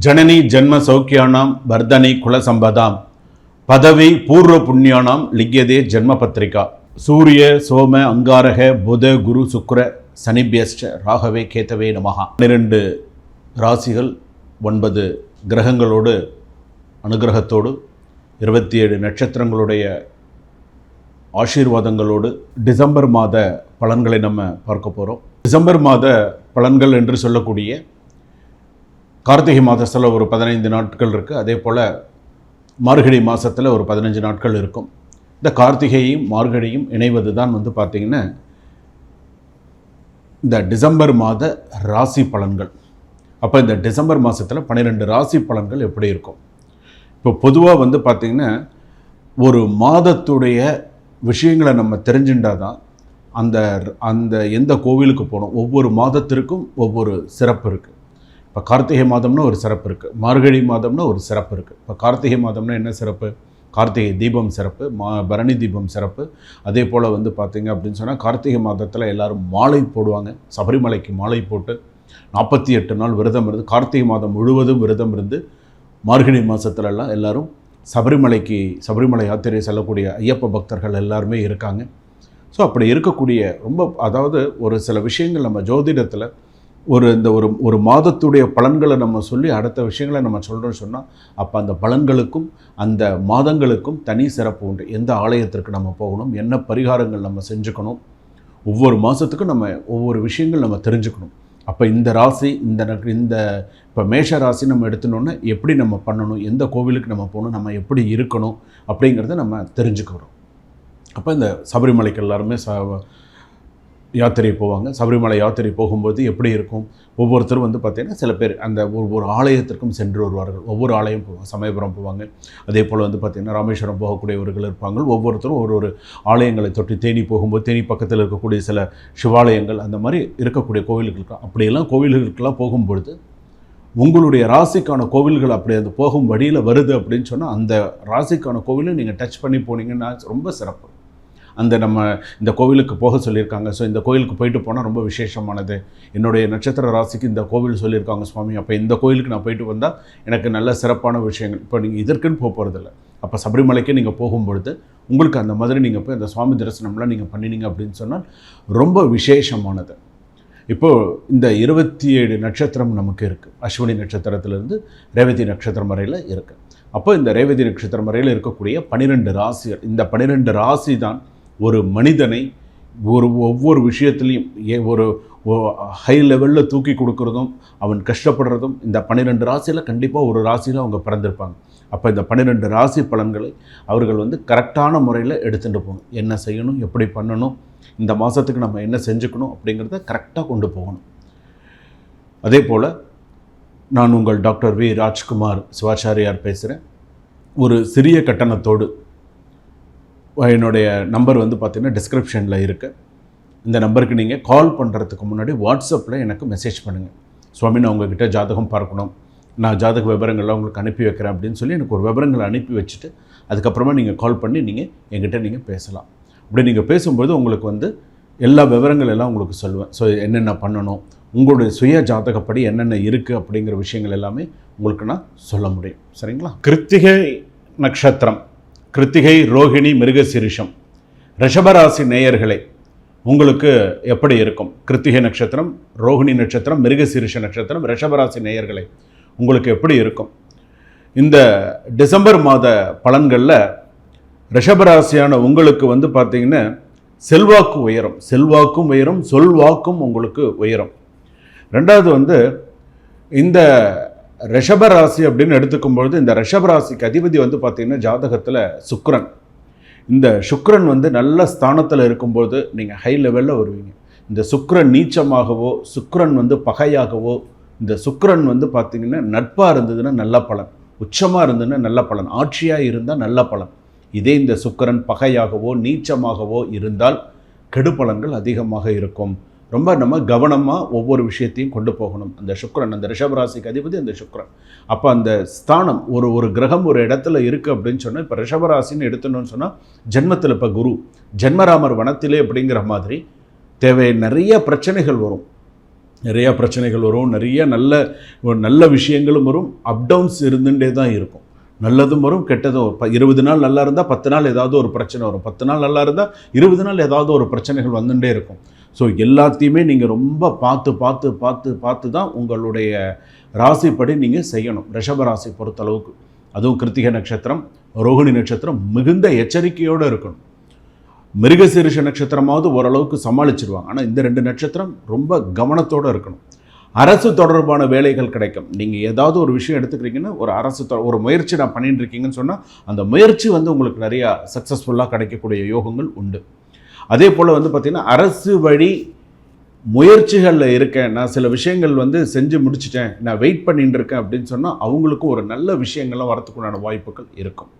ஜனனி ஜன்ம சௌக்கியானாம் வர்தனி குலசம்பதாம் பதவி பூர்வ புண்ணியானாம் லிக்யதே ஜன்ம பத்திரிகா. சூரிய சோம அங்காரக புத குரு சுக்ர சனிபியஸ்ட ராகவே கேத்தவே நமஹா. 12 ராசிகள் 9 கிரகங்களோடு அனுகிரகத்தோடு 27 நட்சத்திரங்களுடைய ஆசீர்வாதங்களோடு டிசம்பர் மாத பலன்களை நம்ம பார்க்க போகிறோம். டிசம்பர் மாத பலன்கள் என்று சொல்லக்கூடிய கார்த்திகை மாதத்தில் ஒரு 15 நாட்கள் இருக்குது. அதே போல் மார்கழி மாதத்தில் ஒரு 15 நாட்கள் இருக்கும். இந்த கார்த்திகையும் மார்கழியும் இணைவது தான் பார்த்திங்கன்னா இந்த டிசம்பர் மாத ராசி பலன்கள். அப்போ இந்த டிசம்பர் மாதத்தில் 12 ராசி பலன்கள் எப்படி இருக்கும்? இப்போ பொதுவாக பார்த்திங்கன்னா ஒரு மாதத்துடைய விஷயங்களை நம்ம தெரிஞ்சுட்டால் தான் அந்த அந்த எந்த கோவிலுக்கு போகணும், ஒவ்வொரு மாதத்திற்கும் ஒவ்வொரு சிறப்பு இருக்குது. இப்போ கார்த்திகை மாதம்னா ஒரு சிறப்பு இருக்குது, மார்கழி மாதம்னா ஒரு சிறப்பு இருக்குது. இப்போ கார்த்திகை மாதம்னா என்ன சிறப்பு? கார்த்திகை தீபம் சிறப்பு, பரணி தீபம் சிறப்பு. அதே போல் பார்த்திங்க அப்படின்னு சொன்னால் கார்த்திகை மாதத்தில் எல்லோரும் மாலை போடுவாங்க. சபரிமலைக்கு மாலை போட்டு 48 நாள் விரதம் இருந்து கார்த்திகை மாதம் முழுவதும் விரதம் இருந்து மார்கழி மாதத்துலலாம் எல்லோரும் சபரிமலை யாத்திரை செல்லக்கூடிய ஐயப்ப பக்தர்கள் எல்லாருமே இருக்காங்க. ஸோ அப்படி இருக்கக்கூடிய அதாவது ஒரு சில விஷயங்கள் நம்ம ஜோதிடத்தில் ஒரு மாதத்துடைய பலன்களை நம்ம சொல்லி அடுத்த விஷயங்களை நம்ம சொல்கிறோன்னு சொன்னால் அப்போ அந்த பலன்களுக்கும் அந்த மாதங்களுக்கும் தனி சிறப்பு உண்டு. எந்த ஆலயத்திற்கு நம்ம போகணும், என்ன பரிகாரங்கள் நம்ம செஞ்சுக்கணும், ஒவ்வொரு மாதத்துக்கும் நம்ம ஒவ்வொரு விஷயங்கள் நம்ம தெரிஞ்சுக்கணும். அப்போ இந்த ராசி இந்த இப்போ மேஷ ராசி நம்ம எடுத்துனோன்னா எப்படி நம்ம பண்ணணும், எந்த கோவிலுக்கு நம்ம போகணும், நம்ம எப்படி இருக்கணும் அப்படிங்கிறத நம்ம தெரிஞ்சுக்கிறோம். அப்போ இந்த சபரிமலைக்கு எல்லாருமே யாத்திரை போவாங்க. சபரிமலை யாத்திரை போகும்போது எப்படி இருக்கும்? ஒவ்வொருத்தரும் பார்த்திங்கன்னா சில பேர் அந்த ஒவ்வொரு ஆலயத்திற்கும் சென்று வருவார்கள். ஒவ்வொரு ஆலயம் போவாங்க. சமயபுரம் போவாங்க. அதே போல் பார்த்திங்கன்னா ராமேஸ்வரம் போகக்கூடியவர்கள் இருப்பாங்க. ஒவ்வொருத்தரும் ஒரு ஆலயங்களை தொட்டு தேனி போகும்போது தேனி பக்கத்தில் இருக்கக்கூடிய சில சிவாலயங்கள் அந்த மாதிரி இருக்கக்கூடிய கோவில்களுக்கு அப்படியெல்லாம் கோவில்களுக்கெல்லாம் போகும்பொழுது உங்களுடைய ராசிக்கான கோவில்கள் அப்படி அது போகும் வழியில் வருது அப்படின்னு சொன்னால் அந்த ராசிக்கான கோவிலை நீங்கள் டச் பண்ணி போனீங்கன்னா ரொம்ப சிறப்பு. இந்த கோவிலுக்கு போக சொல்லியிருக்காங்க, ஸோ இந்த கோவிலுக்கு போயிட்டு போனால் ரொம்ப விசேஷமானது, என்னுடைய நட்சத்திர ராசிக்கு இந்த கோவில் சொல்லியிருக்காங்க சுவாமி, அப்போ இந்த கோவிலுக்கு நான் போயிட்டு வந்தால் எனக்கு நல்ல சிறப்பான விஷயங்கள். இப்போ நீங்கள் இதற்குன்னு போகிறதில்ல. அப்போ சபரிமலைக்கு நீங்கள் போகும்பொழுது உங்களுக்கு அந்த மாதிரி நீங்கள் போய் அந்த சுவாமி தரிசனம்லாம் நீங்கள் பண்ணினீங்க அப்படின்னு சொன்னால் ரொம்ப விசேஷமானது. இப்போது இந்த 27 நட்சத்திரம் நமக்கு இருக்குது. அஸ்வினி நட்சத்திரத்திலிருந்து ரேவதி நட்சத்திரம் வரையில் இருக்குது. அப்போ இந்த ரேவதி நட்சத்திரம் வரையில் இருக்கக்கூடிய 12 ராசிகள், இந்த 12 ராசி தான் ஒரு மனிதனை ஒவ்வொரு விஷயத்துலையும் ஒரு ஹை லெவலில் தூக்கி கொடுக்குறதும் அவன் கஷ்டப்படுறதும் இந்த 12 ராசியில் கண்டிப்பாக ஒரு ராசியில் அவங்க பிறந்திருப்பாங்க. அப்போ இந்த 12 ராசி பலன்களை அவர்கள் கரெக்டான முறையில் எடுத்துகிட்டு போகணும். என்ன செய்யணும், எப்படி பண்ணணும், இந்த மாதத்துக்கு நம்ம என்ன செஞ்சுக்கணும் அப்படிங்கிறத கரெக்டாக கொண்டு போகணும். அதே போல் நான் உங்கள் டாக்டர் வி ராஜ்குமார் சிவாச்சாரியார் பேசுகிறேன். ஒரு சிறிய கட்டணத்தோடு என்னுடைய நம்பர் பார்த்திங்கன்னா டிஸ்கிரிப்ஷனில் இருக்குது. இந்த நம்பருக்கு நீங்கள் கால் பண்ணுறதுக்கு முன்னாடி வாட்ஸ்அப்பில் எனக்கு மெசேஜ் பண்ணுங்கள். சுவாமி, நான் உங்கள்கிட்ட ஜாதகம் பார்க்கணும், நான் ஜாதக விவரங்கள்லாம் உங்களுக்கு அனுப்பி வைக்கிறேன் அப்படின்னு சொல்லி எனக்கு ஒரு விவரங்களை அனுப்பி வச்சுட்டு அதுக்கப்புறமா நீங்கள் கால் பண்ணி நீங்கள் என்கிட்ட நீங்கள் பேசலாம். அப்படி நீங்கள் பேசும்போது உங்களுக்கு எல்லா விவரங்கள் எல்லாம் உங்களுக்கு சொல்லுவேன். ஸோ என்னென்ன பண்ணணும், உங்களுடைய சுய ஜாதகப்படி என்னென்ன இருக்குது அப்படிங்கிற விஷயங்கள் எல்லாமே உங்களுக்கு நான் சொல்ல முடியும். சரிங்களா? கிருத்திகை நட்சத்திரம், கிருத்திகை, ரோகிணி, மிருகசீரிஷம், ரிஷபராசி நேயர்களே உங்களுக்கு எப்படி இருக்கும்? கிருத்திகை நட்சத்திரம், ரோகிணி நட்சத்திரம், மிருகசீரிஷ நட்சத்திரம், ரிஷபராசி நேயர்களே உங்களுக்கு எப்படி இருக்கும்? இந்த டிசம்பர் மாத பலன்களில் ரிஷபராசியான உங்களுக்கு பார்த்திங்கன்னா செல்வாக்கு உயரும், செல்வாக்கும் உயரும், சொல்வாக்கும் உங்களுக்கு உயரும். ரெண்டாவது இந்த ரிஷபராசி அப்படின்னு எடுத்துக்கும்பொழுது இந்த ரிஷபராசிக்கு அதிபதி பார்த்திங்கன்னா ஜாதகத்தில் சுக்கிரன். இந்த சுக்கிரன் நல்ல ஸ்தானத்தில் இருக்கும்போது நீங்கள் ஹை லெவலில் வருவீங்க. இந்த சுக்கிரன் நீச்சமாகவோ சுக்கிரன் பகையாகவோ, இந்த சுக்கிரன் பார்த்திங்கன்னா நட்பாக இருந்ததுன்னா நல்ல பலன், உச்சமாக இருந்ததுன்னா நல்ல பலன், ஆட்சியாக இருந்தால் நல்ல பலன். இதே இந்த சுக்கிரன் பகையாகவோ நீச்சமாகவோ இருந்தால் கெடு பலன்கள் அதிகமாக இருக்கும். ரொம்ப நம்ம கவனமாக ஒவ்வொரு விஷயத்தையும் கொண்டு போகணும். அந்த சுக்கிரன், அந்த ரிஷபராசிக்கு அதிபதி அந்த சுக்கிரன். அப்போ அந்த ஸ்தானம் ஒரு கிரகம் ஒரு இடத்துல இருக்குது அப்படின்னு சொன்னால், இப்போ ரிஷபராசின்னு எடுத்துன்னு சொன்னால் ஜென்மத்தில் இப்போ குரு ஜென்மராமர் வனத்திலே அப்படிங்கிற மாதிரி நிறைய பிரச்சனைகள் வரும். நிறையா பிரச்சனைகள் வரும், நிறைய நல்ல விஷயங்களும் வரும், அப் டவுன்ஸ் இருந்துகிட்டே தான் இருக்கும். நல்லதும் வரும், கெட்டதும் வரும். 20 நாள் நல்லா இருந்தால் 10 நாள் ஏதாவது ஒரு பிரச்சனை வரும், 10 நாள் நல்லா இருந்தால் 20 நாள் ஏதாவது ஒரு பிரச்சனைகள் வந்துகிட்டே இருக்கும். ஸோ எல்லாத்தையுமே நீங்கள் ரொம்ப பார்த்து தான் உங்களுடைய ராசிப்படி நீங்கள் செய்யணும். ரிஷப ராசி பொறுத்தளவுக்கு, அதுவும் கிருத்திகை நட்சத்திரம், ரோகிணி நட்சத்திரம் மிகுந்த எச்சரிக்கையோடு இருக்கணும். மிருகசீரிஷ நட்சத்திரமாவது ஓரளவுக்கு சமாளிச்சிருவாங்க, ஆனால் இந்த 2 நட்சத்திரம் ரொம்ப கவனத்தோடு இருக்கணும். அரசு தொடர்பான வேலைகள் கிடைக்கும். நீங்கள் ஏதாவது ஒரு விஷயம் எடுத்துக்கிறீங்கன்னா, ஒரு முயற்சி நான் பண்ணிட்டு இருக்கீங்கன்னு சொன்னால் அந்த முயற்சி உங்களுக்கு நிறையா சக்ஸஸ்ஃபுல்லாக கிடைக்கக்கூடிய யோகங்கள் உண்டு. அதே போல் பார்த்திங்கன்னா, அரசு வழி முயற்சிகளில் இருக்கேன், நான் சில விஷயங்கள் செஞ்சு முடிச்சிட்டேன், நான் வெயிட் பண்ணிட்டு இருக்கேன் அப்படின்னு சொன்னால் அவங்களுக்கும் ஒரு நல்ல விஷயங்கள்லாம் வரத்துக்குண்டான வாய்ப்புகள் இருக்கும்.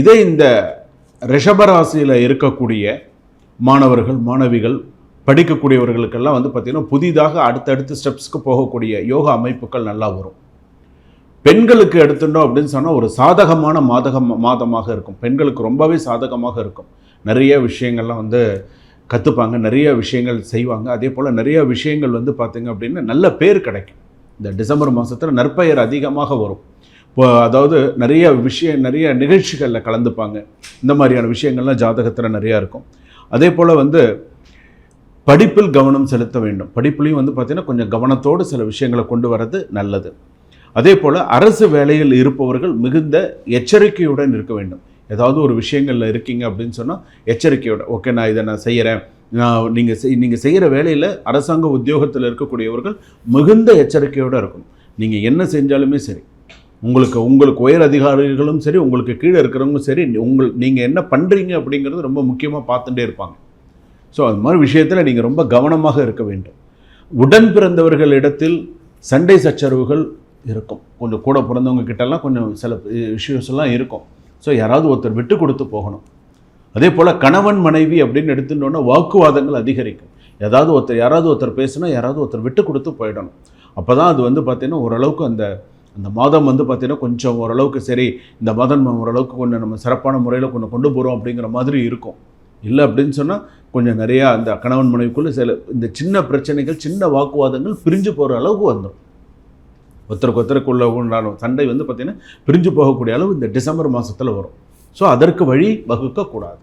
இதே இந்த ரிஷபராசியில் இருக்கக்கூடிய மாணவர்கள், மாணவிகள், படிக்கக்கூடியவர்களுக்கெல்லாம் பார்த்திங்கன்னா புதிதாக அடுத்தடுத்த ஸ்டெப்ஸ்க்கு போகக்கூடிய யோகா அமைப்புகள் நல்லா வரும். பெண்களுக்கு எடுத்துட்டோம் அப்படின்னு சொன்னால் ஒரு சாதகமான மாதமாக இருக்கும். பெண்களுக்கு ரொம்பவே சாதகமாக இருக்கும். நிறைய விஷயங்கள்லாம் கற்றுப்பாங்க, நிறைய விஷயங்கள் செய்வாங்க. அதே போல் நிறைய விஷயங்கள் பார்த்திங்க அப்படின்னா நல்ல பேர் கிடைக்கும். இந்த டிசம்பர் மாதத்தில் நற்பெயர் அதிகமாக வரும். இப்போ அதாவது நிறைய நிகழ்ச்சிகளில் கலந்துப்பாங்க. இந்த மாதிரியான விஷயங்கள்லாம் ஜாதகத்தில் நிறையா இருக்கும். அதே போல் படிப்பில் கவனம் செலுத்த வேண்டும். படிப்புலையும் பார்த்திங்கன்னா கொஞ்சம் கவனத்தோடு சில விஷயங்களை கொண்டு வர்றது நல்லது. அதே போல் அரசு வேலையில் இருப்பவர்கள் மிகுந்த எச்சரிக்கையுடன் இருக்க வேண்டும். ஏதாவது ஒரு விஷயங்களில் இருக்கீங்க அப்படின்னு சொன்னால் எச்சரிக்கையோட, ஓகே நான் இதை செய்கிறேன், நீங்கள் செய்கிற வேலையில் அரசாங்க உத்தியோகத்தில் இருக்கக்கூடியவர்கள் மிகுந்த எச்சரிக்கையோடு இருக்கணும். நீங்கள் என்ன செஞ்சாலுமே சரி, உங்களுக்கு உயர் அதிகாரிகளும் சரி, உங்களுக்கு கீழே இருக்கிறவங்களும் சரி, நீங்கள் என்ன பண்ணுறீங்க அப்படிங்கிறது ரொம்ப முக்கியமாக பார்த்துட்டே இருப்பாங்க. ஸோ அது மாதிரி விஷயத்தில் நீங்கள் ரொம்ப கவனமாக இருக்க வேண்டும். உடன் பிறந்தவர்களிடத்தில் சண்டை சச்சரவுகள் இருக்கும். கொஞ்சம் கூட பிறந்தவங்க கிட்டலாம் கொஞ்சம் சில இஷ்யூஸ் எல்லாம் இருக்கும். ஸோ யாராவது ஒருத்தர் விட்டு கொடுத்து போகணும். அதே போல் கணவன் மனைவி அப்படின்னு எடுத்துட்டோன்னா வாக்குவாதங்கள் அதிகரிக்கும். யாராவது ஒருத்தர் பேசுனா யாராவது ஒருத்தர் விட்டு கொடுத்து போயிடணும். அப்போ தான் அது பார்த்திங்கன்னா ஓரளவுக்கு அந்த மாதம் பார்த்திங்கன்னா கொஞ்சம் ஓரளவுக்கு சரி, இந்த மாதம் ஓரளவுக்கு கொஞ்சம் நம்ம சிறப்பான முறையில் கொஞ்சம் கொண்டு போகிறோம் அப்படிங்கிற மாதிரி இருக்கும். இல்லை அப்படின்னு சொன்னால் கொஞ்சம் நிறையா அந்த கணவன் மனைவிக்குள்ளே சில இந்த சின்ன பிரச்சனைகள், சின்ன வாக்குவாதங்கள் பிரிஞ்சு போகிற அளவுக்கு வந்துடும். ஒருத்தருக்குள்ள உண்டான சண்டை பார்த்திங்கன்னா பிரிஞ்சு போகக்கூடிய அளவு இந்த டிசம்பர் மாதத்தில் வரும். ஸோ அதற்கு வழி வகுக்கக்கூடாது.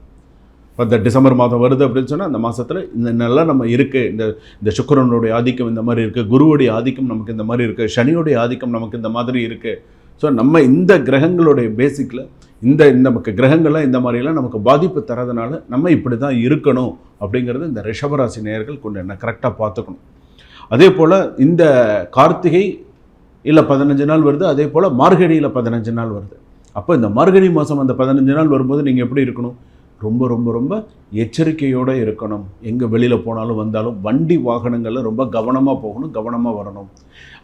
இப்போ இந்த டிசம்பர் மாதம் வருது அப்படின்னு சொன்னால் அந்த மாதத்தில் இந்த நல்லா நம்ம இருக்குது, இந்த சுக்கிரனுடைய ஆதிக்கம் இந்த மாதிரி இருக்குது, குருவுடைய ஆதிக்கம் நமக்கு இந்த மாதிரி இருக்குது, சனியுடைய ஆதிக்கம் நமக்கு இந்த மாதிரி இருக்குது. ஸோ நம்ம இந்த கிரகங்களுடைய பேசிக்கில் நமக்கு கிரகங்கள்லாம் இந்த மாதிரிலாம் நமக்கு பாதிப்பு தரதுனால நம்ம இப்படி தான் இருக்கணும் அப்படிங்கிறது இந்த ரிஷபராசி நேயர்கள் கொண்டு என்ன கரெக்டாக பார்த்துக்கணும். அதே போல் இந்த கார்த்திகை இல்லை 15 நாள் வருது, அதே போல் மார்கழியில் 15 நாள் வருது. அப்போ இந்த மார்கழி மாதம் அந்த 15 நாள் வரும்போது நீங்கள் எப்படி இருக்கணும்? ரொம்ப ரொம்ப ரொம்ப எச்சரிக்கையோடு இருக்கணும். எங்கே வெளியில் போனாலும் வந்தாலும் வண்டி வாகனங்களில் ரொம்ப கவனமாக போகணும், கவனமாக வரணும்.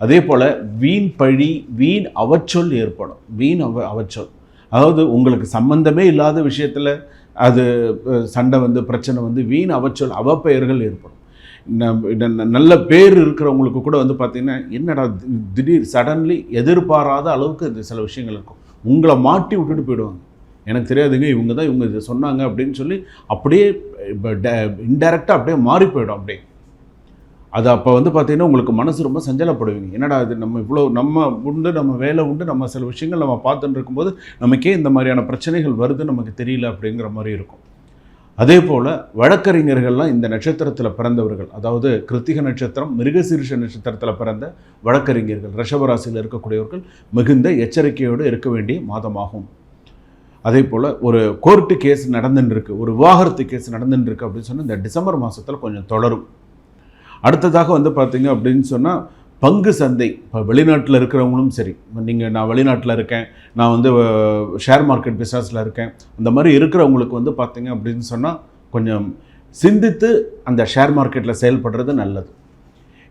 அதே போல் வீண் பழி, வீண் அவச்சொல் ஏற்படும். வீண் அவச்சொல், அதாவது உங்களுக்கு சம்பந்தமே இல்லாத விஷயத்தில் அது சண்டை பிரச்சனை வீண் அவச்சொல், அவப்பெயர்கள் ஏற்படும். நல்ல பேர் இருக்கிறவங்களுக்கு கூட பார்த்திங்கன்னா என்னடா திடீர் சடன்லி எதிர்பாராத அளவுக்கு இந்த சில விஷயங்கள் இருக்கும். உங்களை மாட்டி விட்டுட்டு போயிடுவாங்க. எனக்கு தெரியாதுங்க, இவங்க இதை சொன்னாங்க அப்படின்னு சொல்லி அப்படியே இன்டைரக்டாக அப்படியே மாறி போயிடும். அப்படியே அது அப்போ பார்த்திங்கன்னா உங்களுக்கு மனசு ரொம்ப சஞ்சலப்படுவீங்க. என்னடா இது நம்ம உண்டு, நம்ம வேலை உண்டு, நம்ம சில விஷயங்கள் நம்ம பார்த்துட்டு இருக்கும்போது நமக்கே இந்த மாதிரியான பிரச்சனைகள் வருது நமக்கு தெரியல அப்படிங்கிற மாதிரி இருக்கும். அதே போல் வழக்கறிஞர்கள்லாம் இந்த நட்சத்திரத்தில் பிறந்தவர்கள், அதாவது கிருத்திகை நட்சத்திரம், மிருகசீரிஷ நட்சத்திரத்தில் பிறந்த வழக்கறிஞர்கள், ரிஷபராசியில் இருக்கக்கூடியவர்கள் மிகுந்த எச்சரிக்கையோடு இருக்க வேண்டிய மாதமாகும். அதே போல் ஒரு கோர்ட்டு கேஸ் நடந்துட்டுருக்கு, ஒரு விவாகரத்து கேஸ் நடந்துட்டுருக்கு அப்படின்னு சொன்னால் இந்த டிசம்பர் மாதத்தில் கொஞ்சம் தொடரும். அடுத்ததாக பார்த்திங்க அப்படின்னு சொன்னால் பங்கு சந்தை, இப்போ வெளிநாட்டில் இருக்கிறவங்களும் சரி, நான் வெளிநாட்டில் இருக்கேன், நான் ஷேர் மார்க்கெட் பிஸ்னஸில் இருக்கேன், அந்த மாதிரி இருக்கிறவங்களுக்கு பார்த்திங்க அப்படின்னு சொன்னால் கொஞ்சம் சிந்தித்து அந்த ஷேர் மார்க்கெட்டில் செயல்படுறது நல்லது.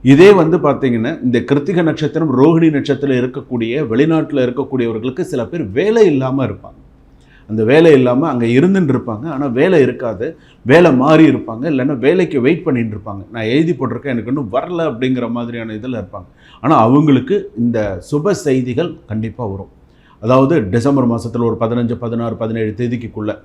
இதே பார்த்திங்கன்னா இந்த கிருத்திகை நட்சத்திரம், ரோகிணி நட்சத்திரம் இருக்கக்கூடிய வெளிநாட்டில் இருக்கக்கூடியவர்களுக்கு சில பேர் வேலை இல்லாமல் இருப்பாங்க. அந்த வேலை இல்லாமல் அங்கே இருந்துட்டு இருப்பாங்க, ஆனால் வேலை இருக்காது, வேலை மாறி இருப்பாங்க, இல்லைன்னா வேலைக்கு வெயிட் பண்ணிட்டு இருப்பாங்க. நான் எழுதி போட்டிருக்கேன், எனக்கு இன்னும் வரல அப்படிங்கிற மாதிரியான இதில் இருப்பாங்க. ஆனால் அவங்களுக்கு இந்த சுப செய்திகள் கண்டிப்பாக வரும். அதாவது டிசம்பர் மாதத்தில் ஒரு 15, 16, 17 தேதிக்குள்ளே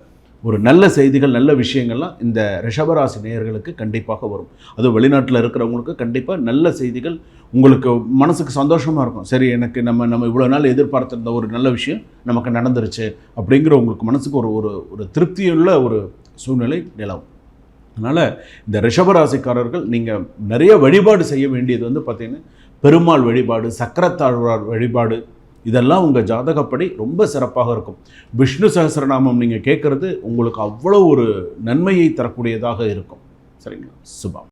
ஒரு நல்ல செய்திகள், நல்ல விஷயங்கள்லாம் இந்த ரிஷபராசி நேயர்களுக்கு கண்டிப்பாக வரும். அதுவும் வெளிநாட்டில் இருக்கிறவங்களுக்கு கண்டிப்பாக நல்ல செய்திகள் உங்களுக்கு மனசுக்கு சந்தோஷமாக இருக்கும். சரி, எனக்கு நம்ம இவ்வளோ நாள் எதிர்பார்த்திருந்த ஒரு நல்ல விஷயம் நமக்கு நடந்துருச்சு அப்படிங்கிற உங்களுக்கு மனசுக்கு ஒரு திருப்தியுள்ள ஒரு சூழ்நிலை நிலவும். அதனால் இந்த ரிஷபராசிக்காரர்கள் நீங்கள் நிறைய வழிபாடு செய்ய வேண்டியது வந்து பார்த்திங்கன்னா பெருமாள் வழிபாடு, சக்கரத்தாழ்வார் வழிபாடு, இதெல்லாம் உங்கள் ஜாதகப்படி ரொம்ப சிறப்பாக இருக்கும். விஷ்ணு சஹஸ்ரநாமம் நீங்கள் கேட்குறது உங்களுக்கு அவ்வளோ ஒரு நன்மையை தரக்கூடியதாக இருக்கும். சரிங்களா? சுபம்.